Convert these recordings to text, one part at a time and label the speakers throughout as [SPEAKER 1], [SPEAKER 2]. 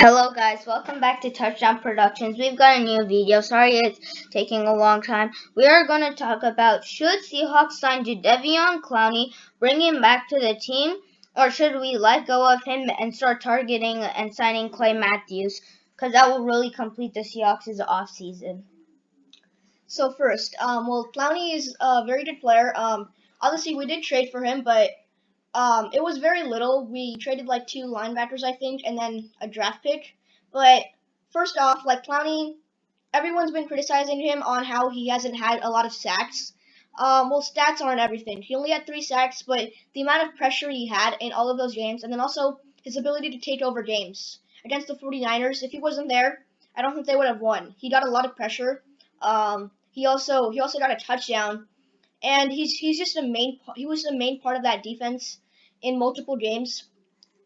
[SPEAKER 1] Hello guys, welcome back to Touchdown Productions. We've got a new video. Sorry it's taking a long time. We are going to talk about should Seahawks sign Jadeveon Clowney, bring him back to the team, or should we let go of him and start targeting and signing Clay Matthews? Because that will really complete the Seahawks' offseason.
[SPEAKER 2] So first, Clowney is a very good player. Obviously we did trade for him, but it was very little. We traded like two linebackers, I think, and then a draft pick. But first off, like Clowney, everyone's been criticizing him on how he hasn't had a lot of sacks. Stats aren't everything. He only had 3 sacks, but the amount of pressure he had in all of those games, and then also his ability to take over games against the 49ers, if he wasn't there, I don't think they would have won. He got a lot of pressure. He also got a touchdown, and he's just he was the main part of that defense in multiple games.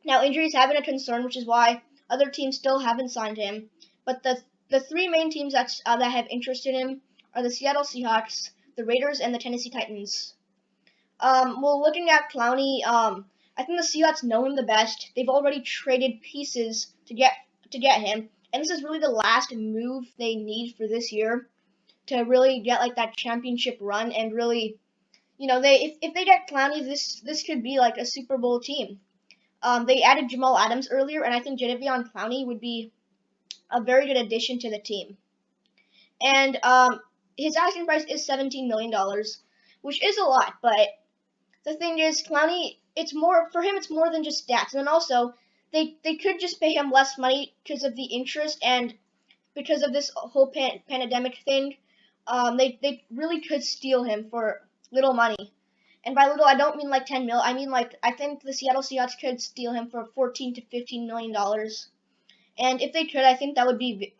[SPEAKER 2] Now injuries have been a concern, which is why other teams still haven't signed him. But the three main teams that have interest in him are the Seattle Seahawks, the Raiders, and the Tennessee Titans. Looking at Clowney, I think the Seahawks know him the best. They've already traded pieces to get him, and this is really the last move they need for this year to really get like that championship run and really, if they get Clowney, this could be like a Super Bowl team. They added Jamal Adams earlier, and I think Jadeveon Clowney would be a very good addition to the team. And his asking price is $17 million, which is a lot. But the thing is, Clowney, it's more for him. It's more than just stats. And then also, they could just pay him less money because of the interest and because of this whole pandemic thing. They really could steal him for little money. And by little, I don't mean like 10 mil. I mean like I think the Seattle Seahawks could steal him for 14 to 15 million dollars. And if they could, I think that would be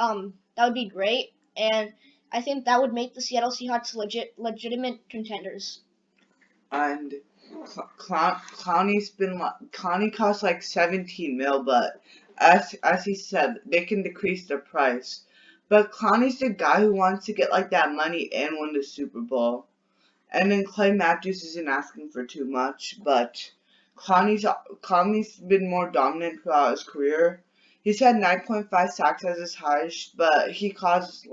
[SPEAKER 2] great. And I think that would make the Seattle Seahawks legitimate contenders.
[SPEAKER 3] And Clowney costs like 17 mil, but as he said, they can decrease the price. But Clowney's the guy who wants to get like that money and win the Super Bowl. And then Clay Matthews isn't asking for too much, but Clowney's been more dominant throughout his career. He's had 9.5 sacks as his highest, but he caused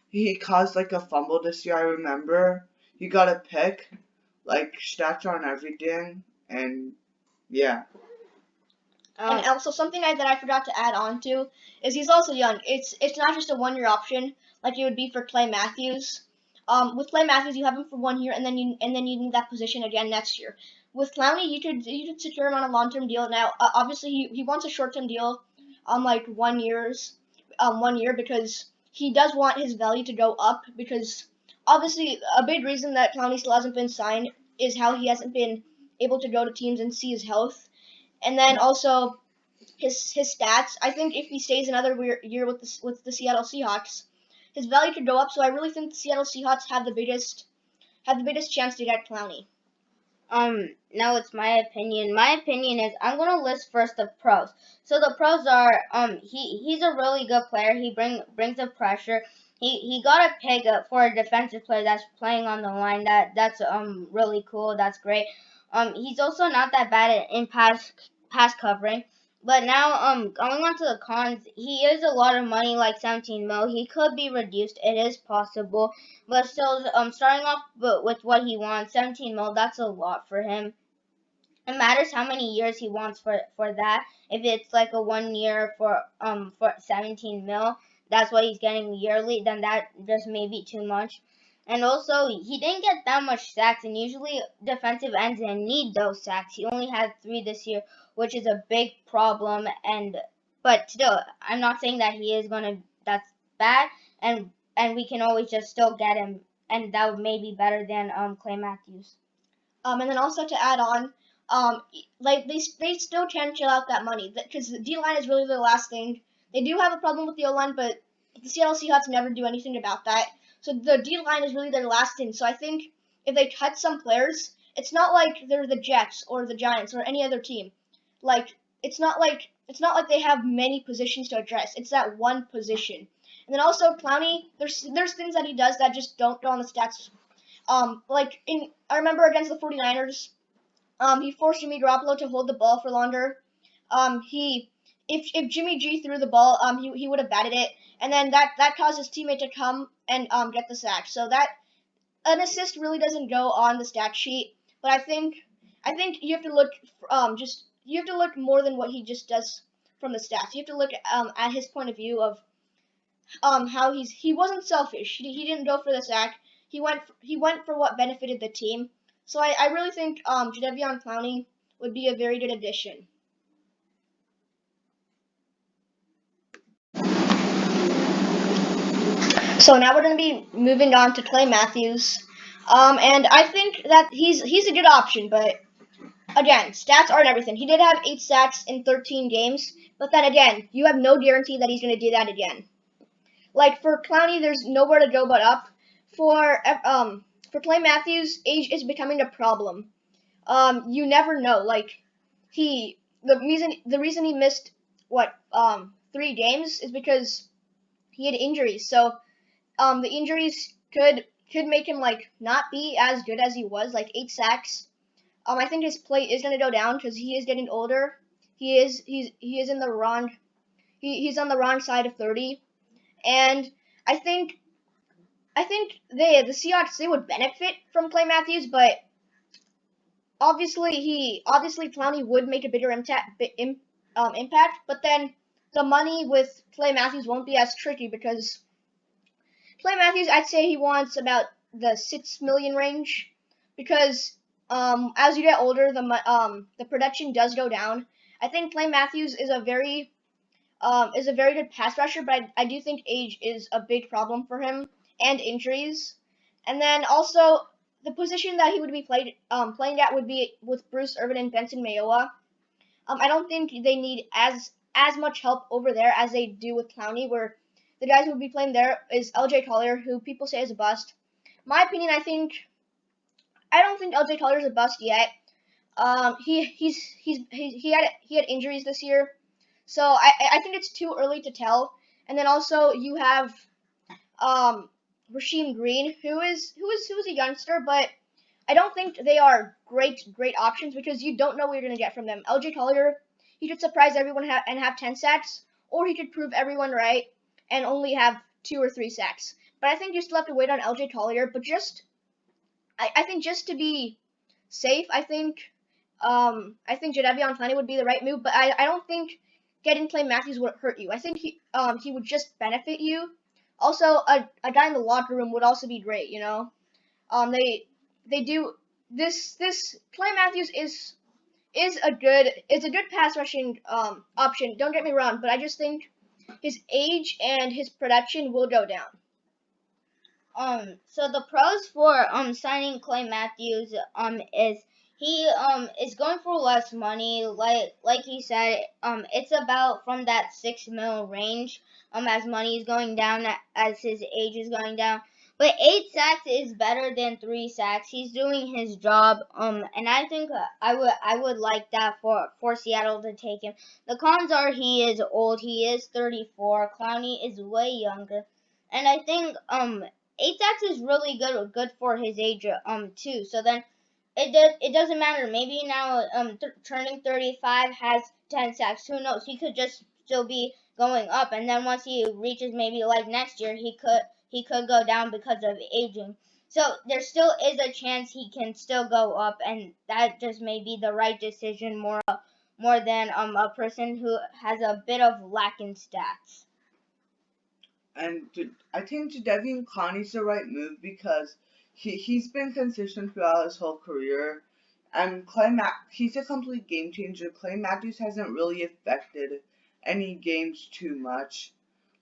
[SPEAKER 3] he caused like a fumble this year. I remember he got a pick. Like stats aren't everything, and yeah.
[SPEAKER 2] And also something that I forgot to add on to is he's also young. It's not just a 1 year option like it would be for Clay Matthews. With Clay Matthews, you have him for 1 year, and then you need that position again next year. With Clowney, you could secure him on a long term deal. Now, obviously, he wants a short term deal, like 1 year because he does want his value to go up because obviously a big reason that Clowney still hasn't been signed is how he hasn't been able to go to teams and see his health, and then also his stats. I think if he stays another year with the Seattle Seahawks, his value could go up. So I really think the Seattle Seahawks have the biggest chance to get Clowney.
[SPEAKER 1] Now it's my opinion. My opinion is I'm gonna list first the pros. So the pros are he's a really good player. He brings the pressure. He got a pick for a defensive player that's playing on the line. That's really cool. That's great. He's also not that bad in pass covering. But now going on to the cons, he is a lot of money, like 17 mil. He could be reduced. It is possible, but still, starting off with what he wants, 17 mil, that's a lot for him. It matters how many years he wants for that. If it's like a 1 year for 17 mil, that's what he's getting yearly, then that just may be too much. And also, he didn't get that much sacks, and usually defensive ends need those sacks. He only had 3 this year, which is a big problem. But still, I'm not saying that he is gonna. That's bad, and we can always just still get him, and that may be better than Clay Matthews.
[SPEAKER 2] And then also to add on, like they still can chill out that money because the D line is really the last thing. They do have a problem with the O line, but the Seattle Seahawks never do anything about that. So the D line is really their last thing. So I think if they cut some players, it's not like they're the Jets or the Giants or any other team. Like it's not like they have many positions to address. It's that one position. And then also Clowney, there's things that he does that just don't go on the stats. I remember against the 49ers, he forced Jimmy Garoppolo to hold the ball for longer. He if Jimmy G threw the ball, he would have batted it, and then that caused his teammate to come and get the sack. So that an assist really doesn't go on the stat sheet, but I think you have to look just you have to look more than what he just does from the stats. You have to look at his point of view of how he wasn't selfish. He didn't go for the sack. He went for what benefited the team. So I really think Jadeveon Clowney would be a very good addition. So now we're going to be moving on to Clay Matthews. And I think that he's a good option, but again, stats aren't everything. He did have 8 sacks in 13 games, but then again, you have no guarantee that he's going to do that again. Like for Clowney, there's nowhere to go but up. For Clay Matthews, age is becoming a problem. You never know. Like the reason he missed 3 games is because he had injuries. So the injuries could make him like not be as good as he was. Like 8 sacks. I think his play is gonna go down because he is getting older. He is in the wrong. He's on the wrong side of 30, and I think the Seahawks, they would benefit from Clay Matthews, but obviously Clowney would make a bigger impact. But then the money with Clay Matthews won't be as tricky because Clay Matthews, I'd say he wants about the 6 million range because as you get older, the production does go down. I think Clay Matthews is a very good pass rusher, but I do think age is a big problem for him and injuries. And then also the position that he would be playing at would be with Bruce Irvin and Benson Mayowa. I don't think they need as much help over there as they do with Clowney, where the guys who would be playing there is LJ Collier, who people say is a bust. My opinion, I don't think LJ Collier is a bust yet. He had injuries this year, so I think it's too early to tell. And then also you have Rasheem Green, who is a youngster, but I don't think they are great options because you don't know what you're gonna get from them. LJ Collier, he could surprise everyone and have 10 sacks, or he could prove everyone right and only have 2 or 3 sacks. But I think you still have to wait on LJ Collier. But I think just to be safe, I think Jadeveon Clowney would be the right move. But I don't think getting Clay Matthews would hurt you. I think he would just benefit you. Also, a guy in the locker room would also be great. They do this. Clay Matthews is a good pass rushing option. Don't get me wrong, but I just think his age and his production will go down.
[SPEAKER 1] So the pros for signing Clay Matthews is he is going for less money. Like he said, it's about from that 6 mil range. As money is going down, as his age is going down. But 8 sacks is better than 3 sacks. He's doing his job. And I think I would like that for Seattle to take him. The cons are he is old. He is 34. Clowney is way younger. And I think 8 sacks is really good for his age too. So then it doesn't matter. Maybe now turning 35 has 10 sacks. Who knows? He could just still be going up, and then once he reaches maybe like next year, he could go down because of aging. So there still is a chance he can still go up, and that just may be the right decision more than a person who has a bit of lack in stats.
[SPEAKER 3] And I think Jadeveon Clowney's the right move because he's been consistent throughout his whole career. And he's a complete game changer. Clay Matthews hasn't really affected any games too much.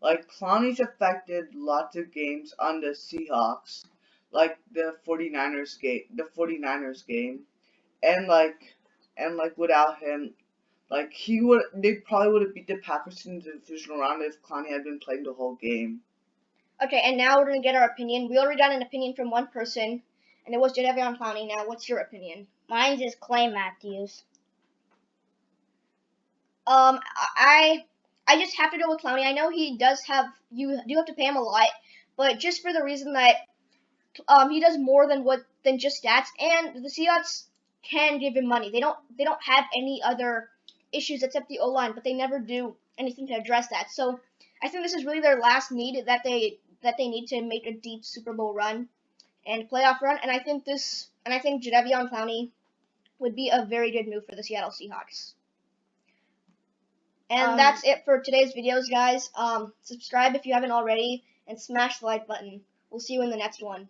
[SPEAKER 3] Like Clowney's affected lots of games on the Seahawks, like the 49ers game, and like without him, like they probably would have beat the Packers in the divisional round if Clowney had been playing the whole game.
[SPEAKER 2] Okay, and now we're gonna get our opinion. We already got an opinion from one person, and it was Jadeveon Clowney. Now, what's your opinion?
[SPEAKER 1] Mine's is Clay Matthews.
[SPEAKER 2] I just have to go with Clowney. I know you do have to pay him a lot, but just for the reason that he does more than just stats, and the Seahawks can give him money. They don't have any other issues except the O-line, but they never do anything to address that. So I think this is really their last need that they need to make a deep Super Bowl run and playoff run. And I think Jadeveon Clowney would be a very good move for the Seattle Seahawks. And that's it for today's videos, guys. Subscribe if you haven't already, and smash the like button. We'll see you in the next one.